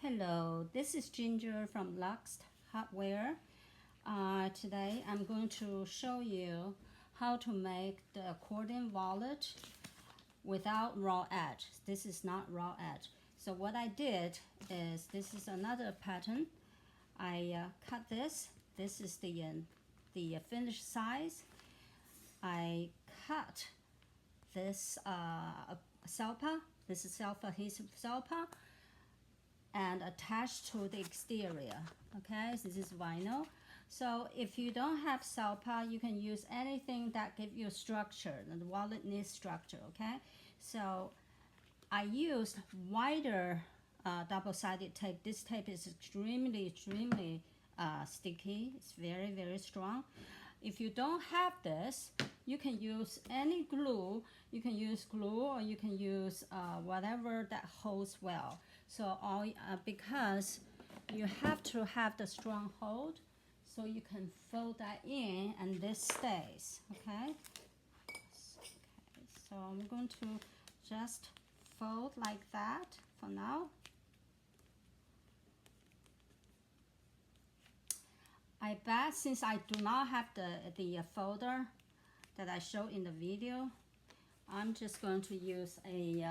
Hello, this is Ginger from Lux Hardware. Today I'm going to show you how to make the accordion wallet without raw edge. This is not raw edge. So what I did is, this is another pattern. I cut this. This is the finished size. I cut this selpa. This is self-adhesive selpa, and attached to the exterior. Okay, so this is vinyl. So if you don't have selpa, you can use anything that gives you structure. The wallet needs structure. Okay, so I used wider double-sided tape. This tape is extremely sticky. It's very strong. If you don't have this, you can use any glue. You can use glue, or you can use whatever that holds well. So because you have to have the strong hold, so you can fold that in and this stays. Okay, so I'm going to just fold like that for now. I bet since I do not have the folder that I showed in the video, I'm just going to use a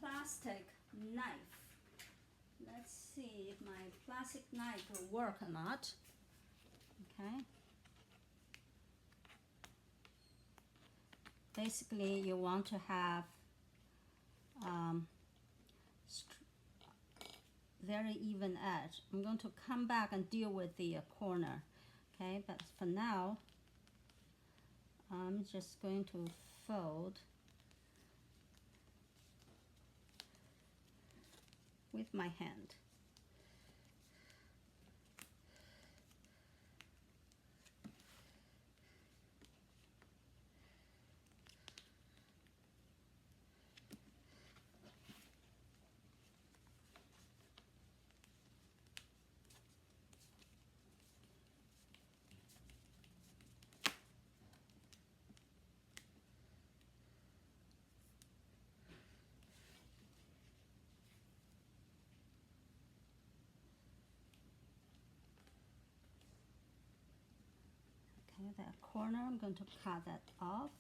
plastic knife. Let's see if my plastic knife will work or not. Okay. Basically, you want to have very even edge. I'm going to come back and deal with the corner. Okay, but for now, I'm just going to fold with my hand. Okay, that corner, I'm going to cut that off.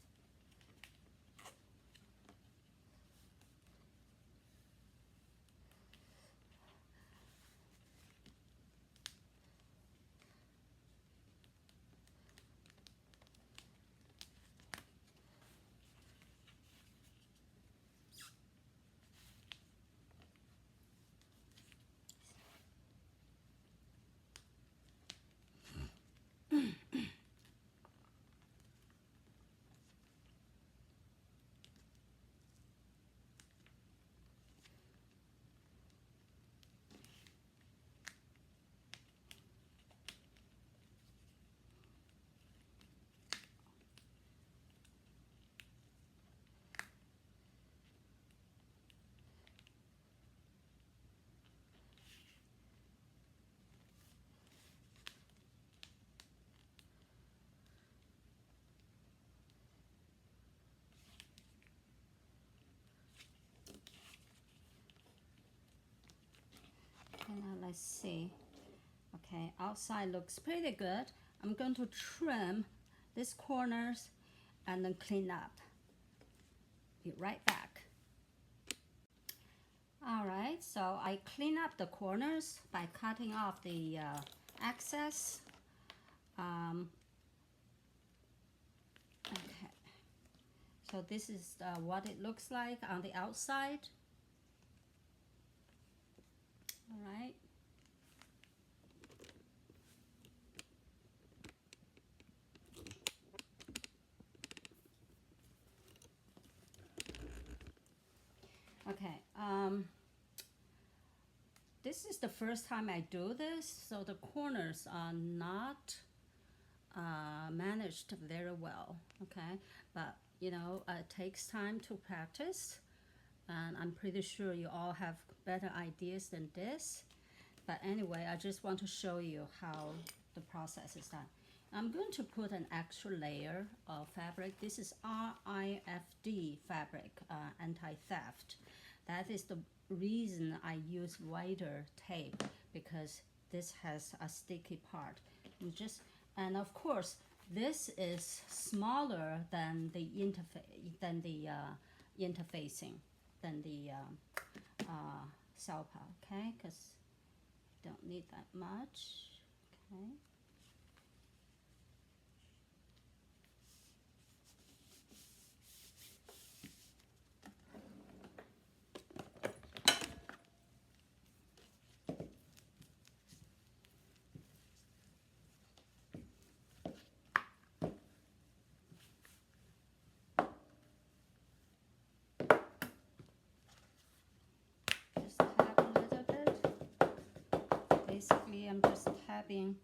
Now let's see. Okay, outside looks pretty good. I'm going to trim these corners and then clean up. Be right back. Alright, so I clean up the corners by cutting off the excess. Okay, so this is what it looks like on the outside. Alright. Okay, this is the first time I do this, so the corners are not managed very well, okay? But, you know, it takes time to practice, and I'm pretty sure you all have better ideas than this. But anyway, I just want to show you how the process is done. I'm going to put an extra layer of fabric. This is RIFD fabric, anti-theft. that is the reason I use wider tape, because this has a sticky part. You just, and of course this is smaller than the interfacing, than the salpa, okay? Because you don't need that much, okay? Just tap a little bit. Basically, I'm just tapping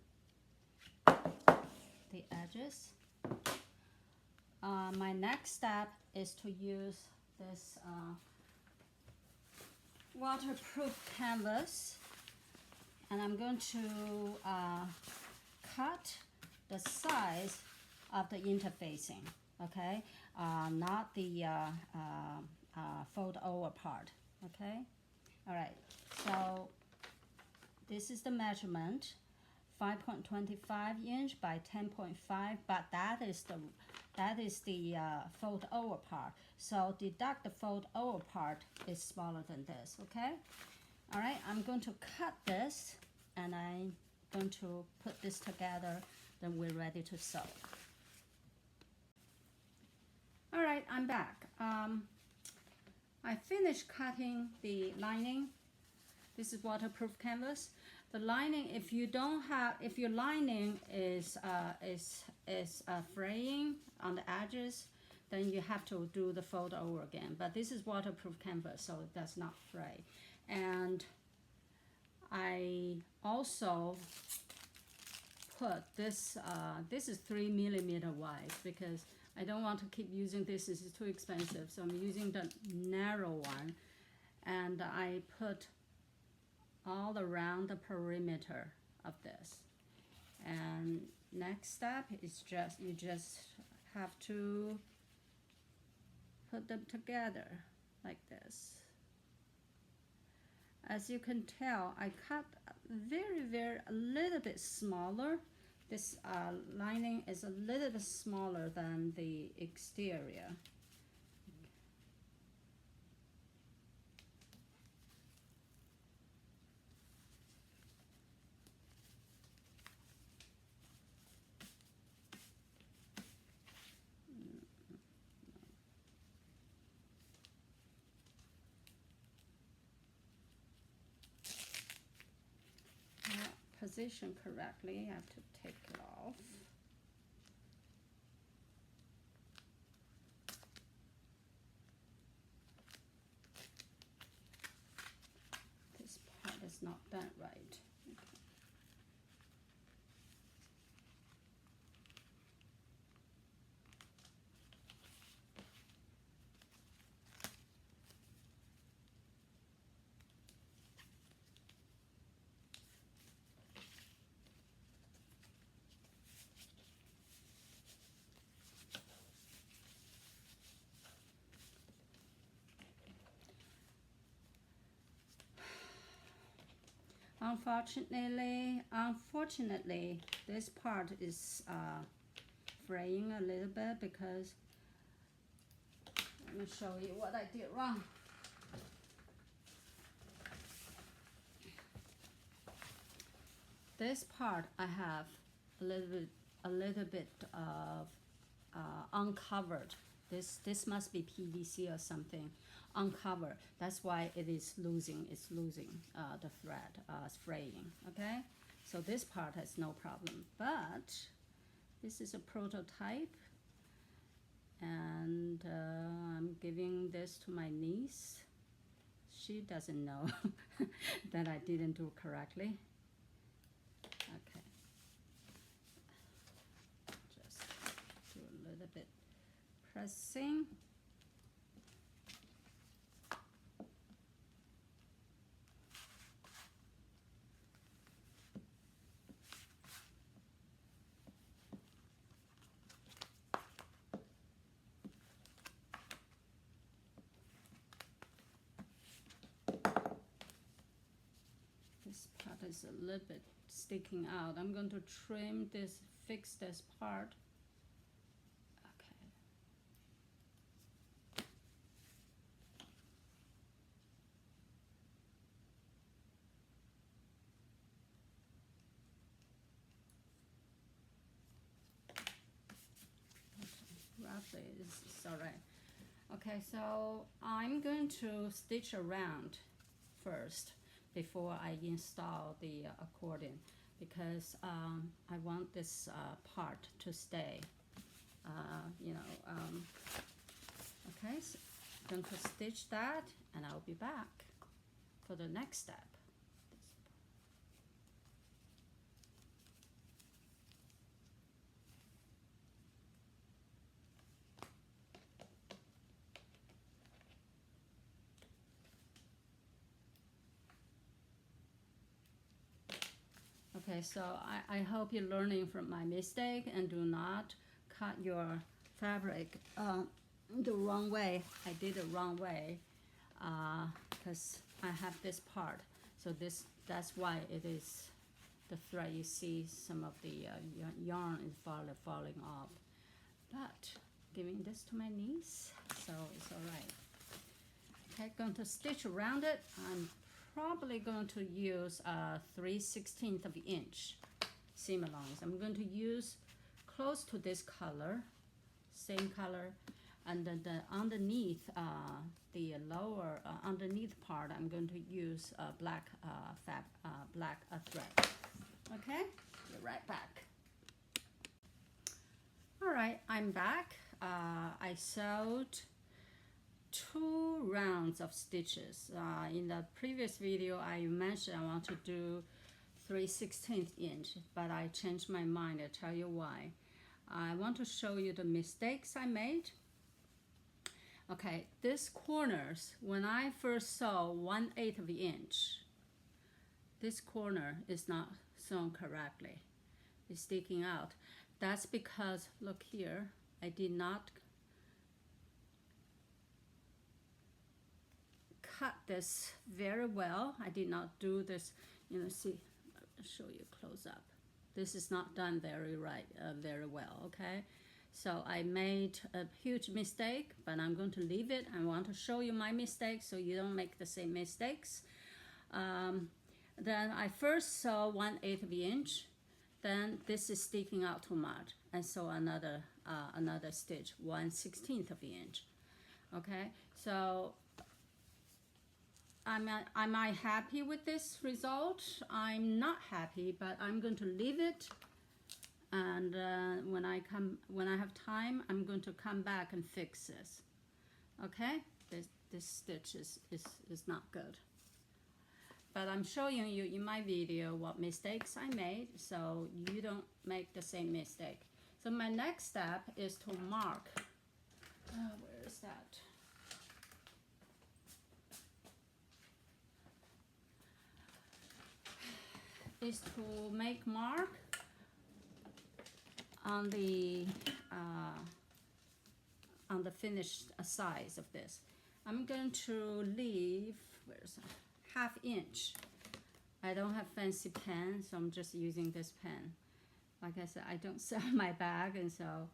the edges. My next step is to use this waterproof canvas, and I'm going to cut the size of the interfacing, okay? Not the fold over part, okay? All right, so this is the measurement, 5.25 inch by 10.5, but that is the fold over part. So deduct the fold over part is smaller than this, okay? All right, I'm going to cut this, and I'm going to put this together, then we're ready to sew. All right, I'm back. I finished cutting the lining. This is waterproof canvas. The lining, if your lining is fraying on the edges, then you have to do the fold over again. But this is waterproof canvas, so it does not fray. And I also put this, this is 3mm wide, because I don't want to keep using this is too expensive, so I'm using the narrow one, and I put all around the perimeter of this. And next step is you just have to put them together like this. As you can tell, I cut a little bit smaller. This lining is a little bit smaller than the exterior. Position correctly, I have to take it off. This part is not done right. Unfortunately, this part is fraying a little bit, because let me show you what I did wrong. This part I have a little bit of uncovered. This must be PVC or something, uncovered. That's why it's losing the thread, fraying. Okay, so this part has no problem. But this is a prototype, and I'm giving this to my niece. She doesn't know that I didn't do correctly. Okay, just do a little bit pressing. it's a little bit sticking out. I'm going to trim this, fix this part. Roughly, it's all right. Okay, so I'm going to stitch around first before I install the accordion, because I want this part to stay, okay, so I'm going to stitch that and I'll be back for the next step. Okay, so I hope you're learning from my mistake and do not cut your fabric the wrong way. I did it wrong way because I have this part. So that's why it is the thread. You see some of the yarn is falling off. But giving this to my niece, so it's all right. Okay, going to stitch around it. I'm probably going to use 3/16 of an inch seam allowance. I'm going to use close to this color, same color, and then the underneath, the lower underneath part, I'm going to use black thread. Okay, be right back. All right, I'm back. I sewed 2 rounds of stitches. In the previous video, I mentioned I want to do 3/16 inch, but I changed my mind. I'll tell you why. I want to show you the mistakes I made. Okay, this corners, when I first sew 1/8 of an inch, this corner is not sewn correctly. It's sticking out. That's because, look here, I did not cut this very well. I did not do this, see, I'll show you close up. This is not done very well, okay? So I made a huge mistake, but I'm going to leave it. I want to show you my mistakes so you don't make the same mistakes. Then I first sew 1/8 of an inch. Then this is sticking out too much, and so another stitch, 1/16 of an inch. Okay, so am I happy with this result? I'm not happy, but I'm going to leave it. And when I have time, I'm going to come back and fix this. Okay, this stitch is not good. But I'm showing you in my video what mistakes I made, so you don't make the same mistake. So my next step is to mark. Where is that? Is to make mark on the finished size of this. I'm going to leave, where's that? 1/2 inch. I don't have fancy pen, so I'm just using this pen. Like I said, I don't sell my bag, and so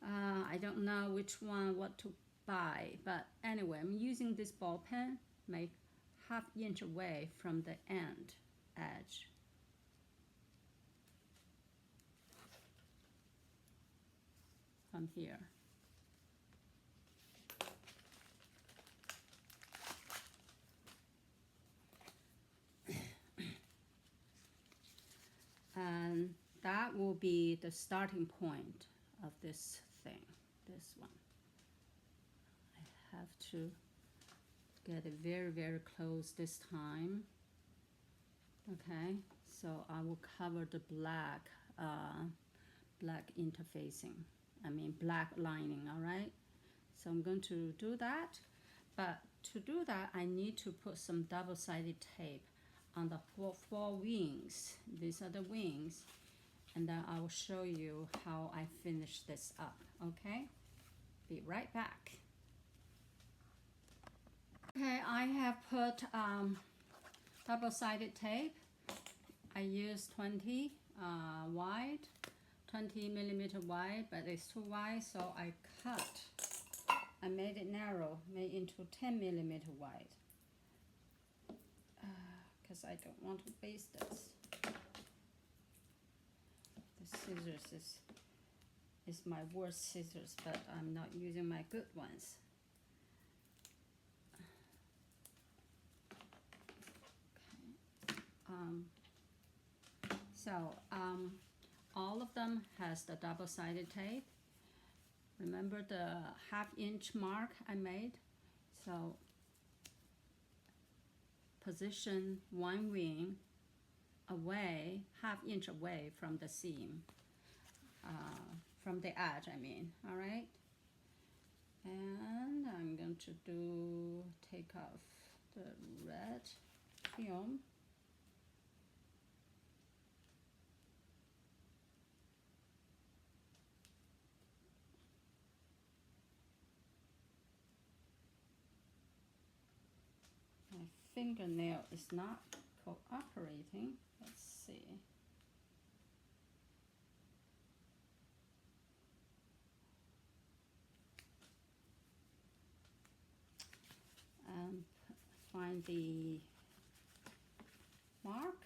I don't know which one, what to buy. But anyway, I'm using this ball pen, make 1/2 inch away from the end edge. From here. And that will be the starting point of this thing, this one. I have to get it very, very close this time. Okay, so I will cover the black interfacing, black lining, all right? So I'm going to do that, but to do that, I need to put some double-sided tape on the four wings. These are the wings, and then I will show you how I finish this up, okay? Be right back. Okay, I have put double-sided tape I use 20 wide, 20 millimeter wide, but it's too wide, so I cut. I made it narrow, made into 10 millimeter wide, because I don't want to baste this. The scissors is my worst scissors, but I'm not using my good ones. All of them has the double-sided tape. Remember the half-inch mark I made? So position one wing away, half-inch away from the seam, from the edge, I mean, all right? And I'm going to take off the red film. My fingernail is not cooperating. Let's see. And find the mark,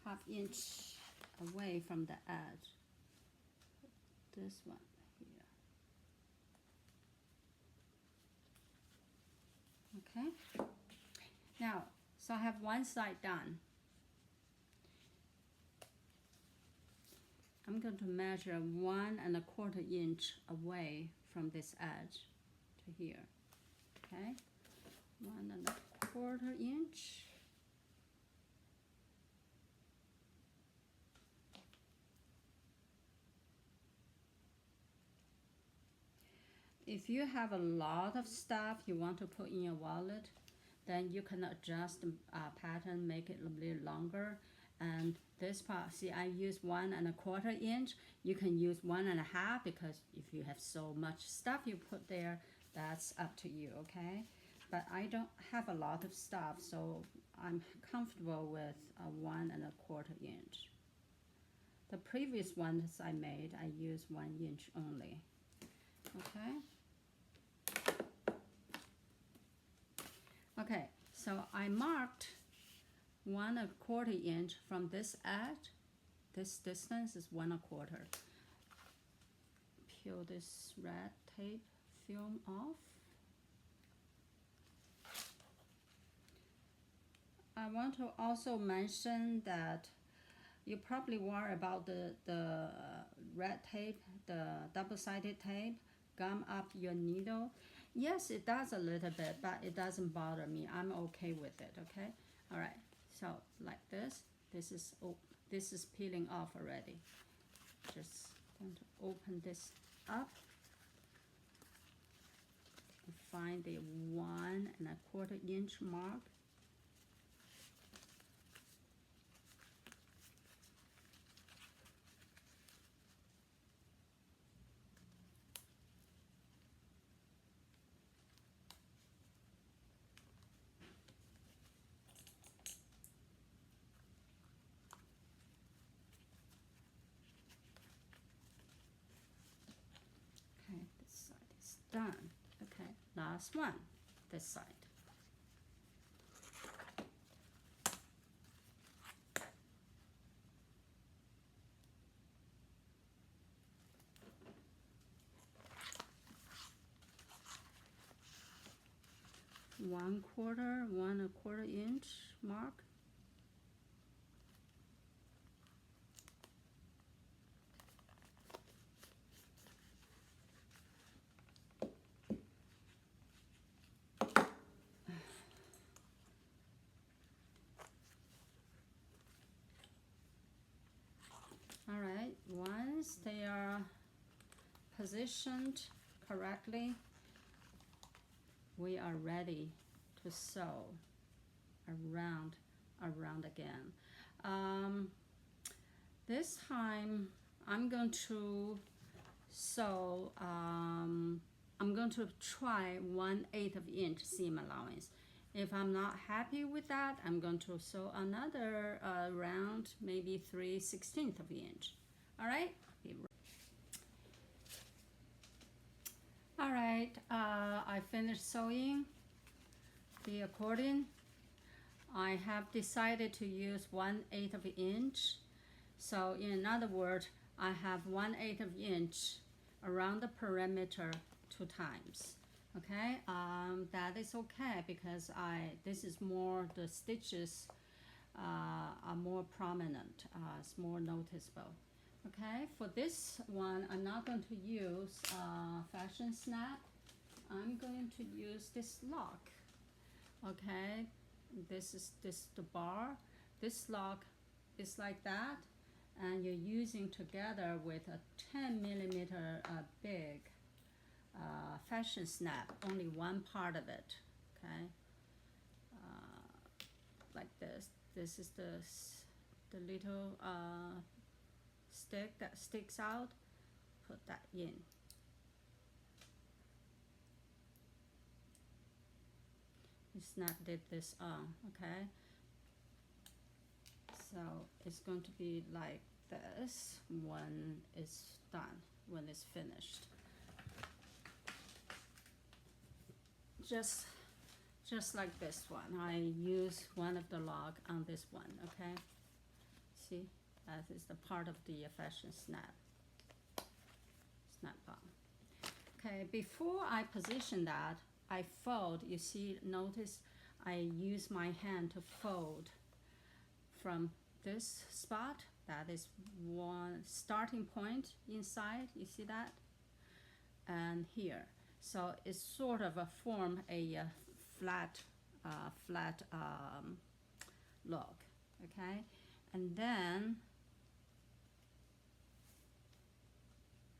half-inch away from the edge. Put this one here. Okay. Now, so I have one side done. I'm going to measure 1 1/4 inch away from this edge to here. Okay, 1 1/4 inch. If you have a lot of stuff you want to put in your wallet, then you can adjust the pattern, make it a little longer. And this part, see, I use 1 1/4 inch. You can use 1 1/2 because if you have so much stuff you put there, that's up to you, okay? But I don't have a lot of stuff, so I'm comfortable with 1 1/4 inch. The previous ones I made, I used 1 inch only, okay? Okay, so I marked 1 1/4 inch from this edge. This distance is 1 1/4. Peel this red tape film off. I want to also mention that you probably worry about the red tape, the double-sided tape, gum up your needle. Yes, it does a little bit, but it doesn't bother me. I'm okay with it, okay? All right, so like this. This is peeling off already. Just going to open this up and find the 1 1/4 inch mark. Okay, this side is done. Okay, last one, this side. One 1/4 inch mark. All right, once they are positioned correctly, we are ready to sew around again. This time I'm going to sew, I'm going to try 1/8 inch seam allowance. If I'm not happy with that, I'm going to sew another round, maybe 3/16 of an inch. All right. All right. I finished sewing the accordion. I have decided to use 1/8 of an inch. So in other words, I have 1/8 of an inch around the perimeter 2 times. Okay, that is okay because this is more, the stitches are more prominent, it's more noticeable. Okay, for this one, I'm not going to use fashion snap. I'm going to use this lock. Okay, this is the bar. This lock is like that, and you're using together with a 10mm big fashion snap, only one part of it. Okay, like this. This is the little stick that sticks out. Put that in. You snapped this on. Okay, so it's going to be like this when it's done, when it's finished. Just like this one, I use one of the log on this one. Okay, see, that is the part of the fashion snap on. Okay, before I position that, I fold. You see, notice I use my hand to fold from this spot. That is one starting point inside. You see that? And here. So it's sort of form a flat log, okay? And then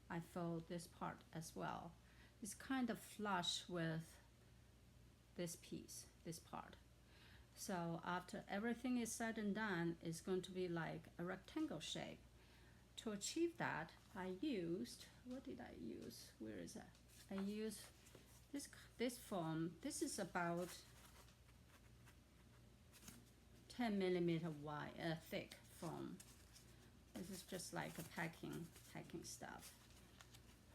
I fold this part as well. It's kind of flush with this piece, this part. So after everything is said and done, it's going to be like a rectangle shape. To achieve that, I used, what did I use? Where is that? I use this foam. This is about 10mm wide, thick foam. This is just like a packing stuff.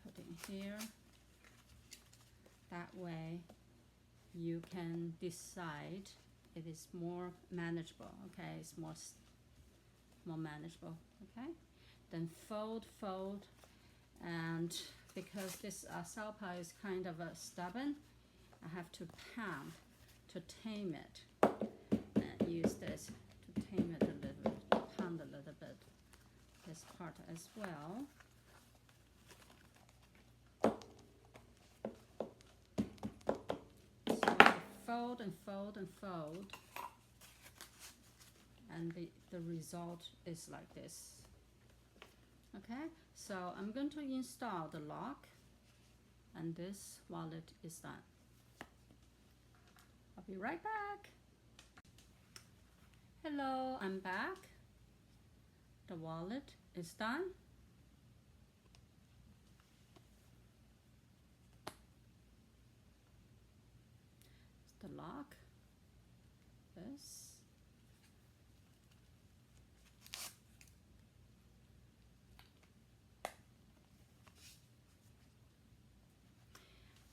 Put in here. That way, you can decide it is more manageable. Okay, it's more manageable. Okay, then fold, and because this salpa is kind of stubborn, I have to pound to tame it, and use this to tame it a little bit, pound a little bit this part as well. So fold and fold and fold, and the result is like this. Okay, so I'm going to install the lock, and this wallet is done. I'll be right back. Hello, I'm back. The wallet is done. It's the lock. This.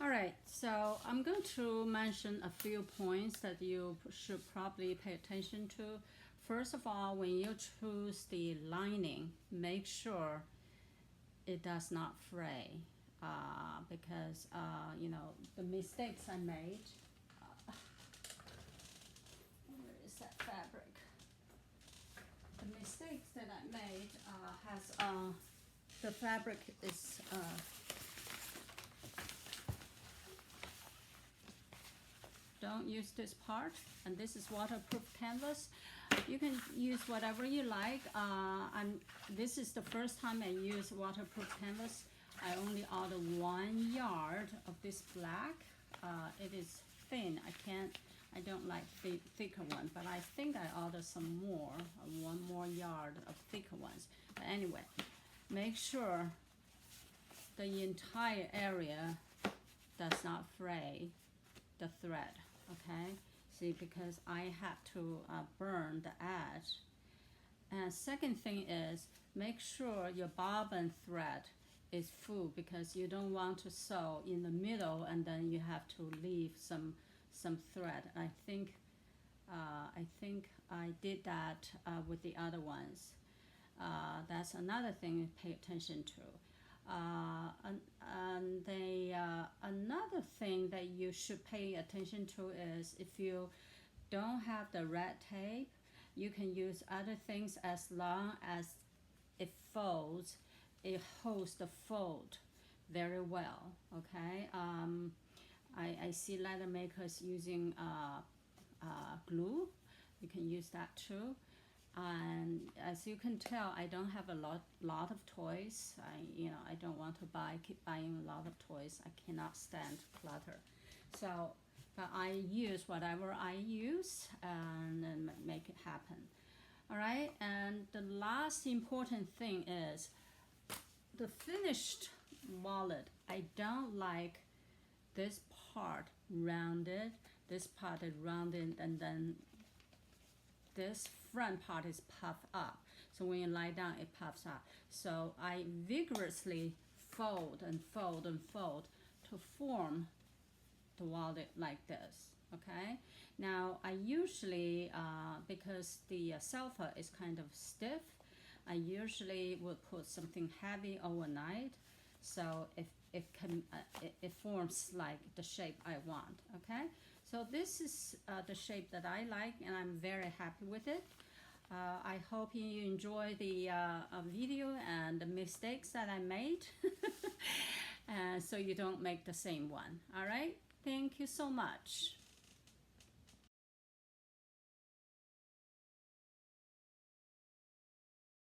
All right, so I'm going to mention a few points that you should probably pay attention to. First of all, when you choose the lining, make sure it does not fray, because you know, the mistakes I made. Where is that fabric? The mistakes that I made has the fabric is don't use this part, and this is waterproof canvas. You can use whatever you like. This is the first time I use waterproof canvas. I only ordered 1 yard of this black. It is thin. I don't like thicker one, but I think I ordered some more, 1 more yard of thicker ones. But anyway, make sure the entire area does not fray the thread. Okay, See, because I have to burn the edge. And second thing is, make sure your bobbin thread is full, because you don't want to sew in the middle and then you have to leave some thread. I think I did that with the other ones. That's another thing to pay attention to. Another thing that you should pay attention to is, if you don't have the red tape, you can use other things. As long as it folds, it holds the fold very well. Okay. I see leather makers using glue. You can use that too. And as you can tell, I don't have a lot of toys. I don't want to keep buying a lot of toys. I cannot stand clutter. So, but I use whatever I use and then make it happen. All right. And the last important thing is the finished wallet. I don't like this part rounded. This part is rounded, and then this front part is puffed up. So when you lie down, it puffs up. So I vigorously fold and fold and fold to form the wallet like this. Okay. Now I usually, because the selfa is kind of stiff, I usually will put something heavy overnight, so it forms like the shape I want. Okay. So this is the shape that I like, and I'm very happy with it. I hope you enjoy the video and the mistakes that I made, so you don't make the same one. All right. Thank you so much.